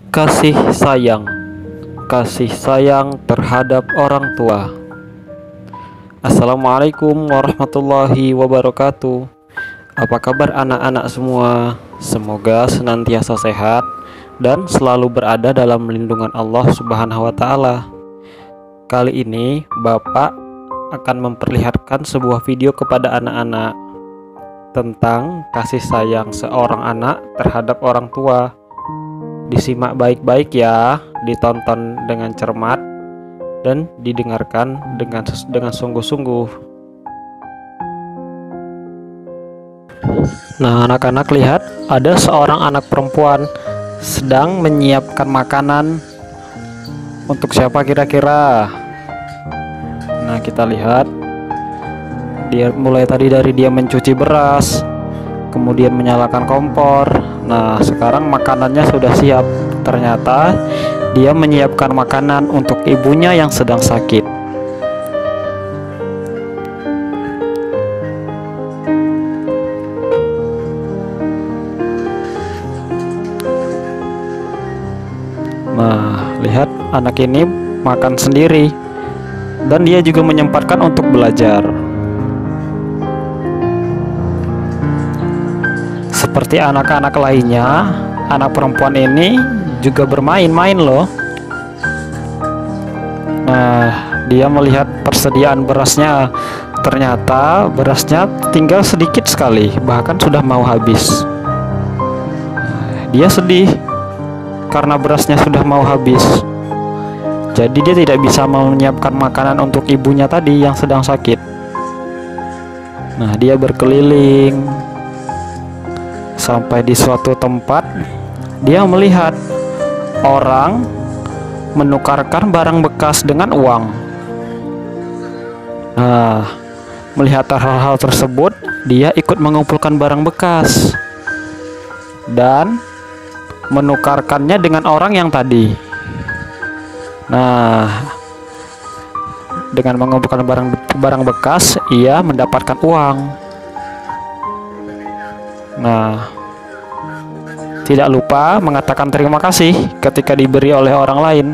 Kasih sayang, kasih sayang terhadap orang tua. Assalamualaikum warahmatullahi wabarakatuh. Apa kabar anak-anak semua? Semoga senantiasa sehat dan selalu berada dalam lindungan Allah Subhanahu wa Ta'ala. Kali ini Bapak akan memperlihatkan sebuah video kepada anak-anak tentang kasih sayang seorang anak terhadap orang tua. Disimak baik-baik ya, ditonton dengan cermat dan didengarkan dengan sungguh-sungguh. Nah, anak-anak lihat, ada seorang anak perempuan sedang menyiapkan makanan untuk siapa kira-kira? Nah, kita lihat dia mulai tadi dari dia mencuci beras, kemudian menyalakan kompor. Nah, sekarang makanannya sudah siap. Ternyata dia menyiapkan makanan untuk ibunya yang sedang sakit. Nah, lihat anak ini makan sendiri dan dia juga menyempatkan untuk belajar. Seperti anak-anak lainnya, anak perempuan ini juga bermain-main loh. Nah, dia melihat persediaan berasnya. Ternyata berasnya tinggal sedikit sekali, bahkan sudah mau habis. Dia sedih karena berasnya sudah mau habis. Jadi dia tidak bisa menyiapkan makanan untuk ibunya tadi yang sedang sakit. Nah, dia berkeliling sampai di suatu tempat. Dia melihat orang menukarkan barang bekas dengan uang. Nah, melihat hal-hal tersebut, dia ikut mengumpulkan barang bekas dan menukarkannya dengan orang yang tadi. Nah, dengan mengumpulkan barang bekas, ia mendapatkan uang. Nah, tidak lupa mengatakan terima kasih ketika diberi oleh orang lain.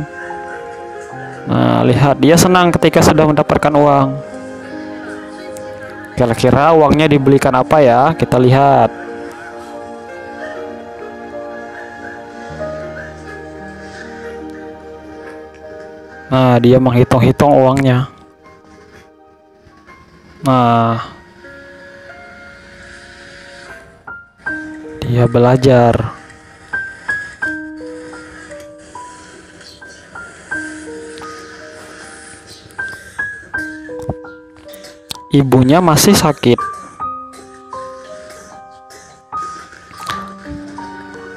Nah, lihat, dia senang ketika sudah mendapatkan uang. Kira-kira uangnya dibelikan apa ya? Kita lihat. Nah, dia menghitung-hitung uangnya. Nah, dia belajar. Ibunya masih sakit.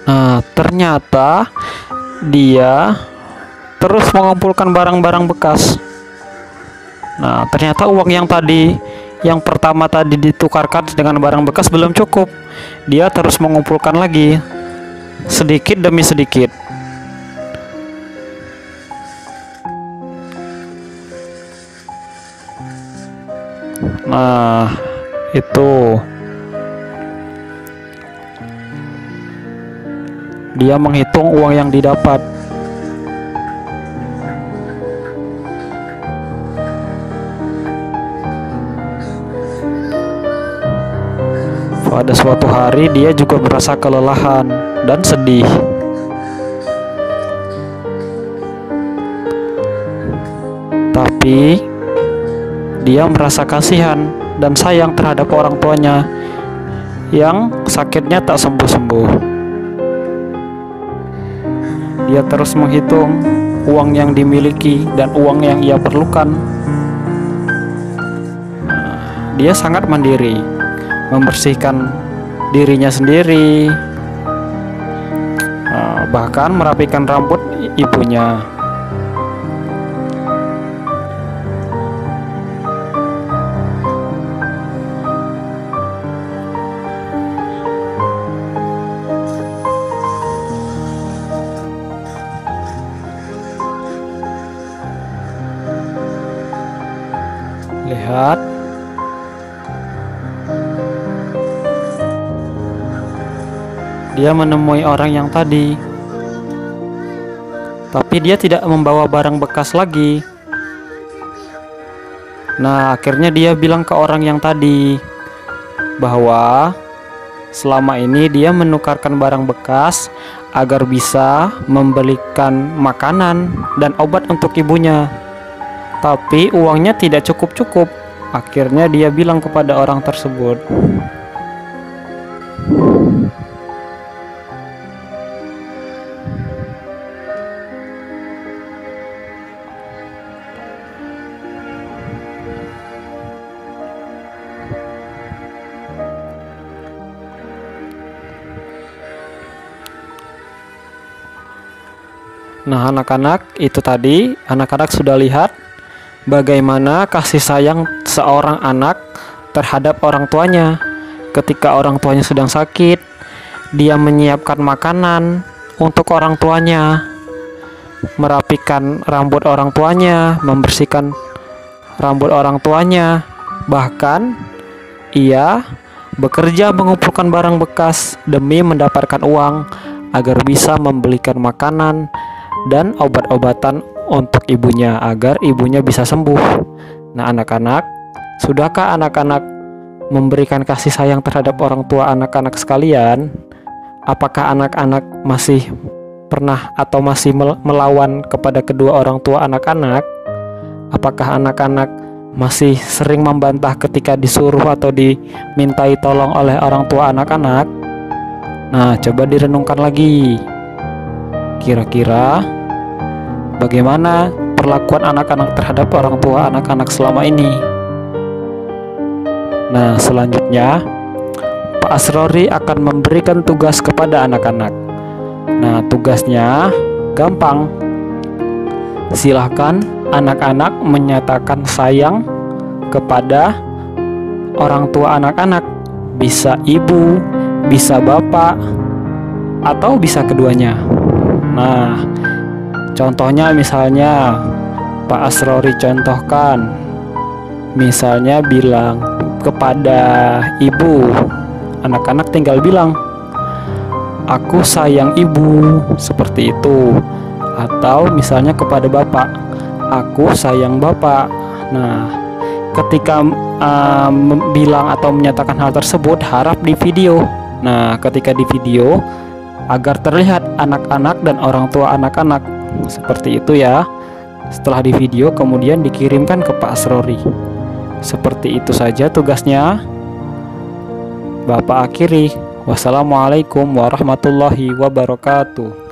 Nah, ternyata dia terus mengumpulkan barang-barang bekas. Nah, ternyata uang yang pertama tadi ditukarkan dengan barang bekas belum cukup. Dia terus mengumpulkan lagi sedikit demi sedikit. Nah, itu dia menghitung uang yang didapat. Pada suatu hari dia juga merasa kelelahan dan sedih. Tapi dia merasa kasihan dan sayang terhadap orang tuanya yang sakitnya tak sembuh-sembuh. Dia terus menghitung uang yang dimiliki dan uang yang ia perlukan. Dia sangat mandiri, membersihkan dirinya sendiri, bahkan merapikan rambut ibunya. Lihat, dia menemui orang yang tadi. tapi dia tidak membawa barang bekas lagi. Nah, akhirnya dia bilang ke orang yang tadi bahwa selama ini dia menukarkan barang bekas agar bisa membelikan makanan dan obat untuk ibunya, tapi uangnya tidak cukup-cukup. Akhirnya dia bilang kepada orang tersebut, nah, anak-anak, itu tadi anak-anak sudah lihat bagaimana kasih sayang seorang anak terhadap orang tuanya. Ketika orang tuanya sedang sakit, dia menyiapkan makanan untuk orang tuanya, merapikan rambut orang tuanya, membersihkan rambut orang tuanya, bahkan ia bekerja mengumpulkan barang bekas demi mendapatkan uang agar bisa membelikan makanan dan obat-obatan untuk ibunya agar ibunya bisa sembuh. Nah, anak-anak, sudahkah anak-anak memberikan kasih sayang terhadap orang tua anak-anak sekalian? Apakah anak-anak masih pernah atau masih melawan kepada kedua orang tua anak-anak? Apakah anak-anak masih sering membantah ketika disuruh atau dimintai tolong oleh orang tua anak-anak? Nah, coba direnungkan lagi. Kira-kira bagaimana perlakuan anak-anak terhadap orang tua anak-anak selama ini? Nah, selanjutnya Pak Asrori akan memberikan tugas kepada anak-anak. Nah, tugasnya gampang. Silahkan anak-anak menyatakan sayang kepada orang tua anak-anak. Bisa ibu, bisa bapak, atau bisa keduanya. Nah, contohnya misalnya Pak Asrori contohkan, misalnya bilang kepada ibu, anak-anak tinggal bilang, "Aku sayang ibu," seperti itu. Atau misalnya kepada bapak, "Aku sayang bapak." Nah, ketika bilang atau menyatakan hal tersebut, harap di video. Nah, ketika di video agar terlihat anak-anak dan orang tua anak-anak. Seperti itu ya. Setelah di video kemudian dikirimkan ke Pak Asrori. Seperti itu saja tugasnya. Bapak akhiri. Wassalamualaikum warahmatullahi wabarakatuh.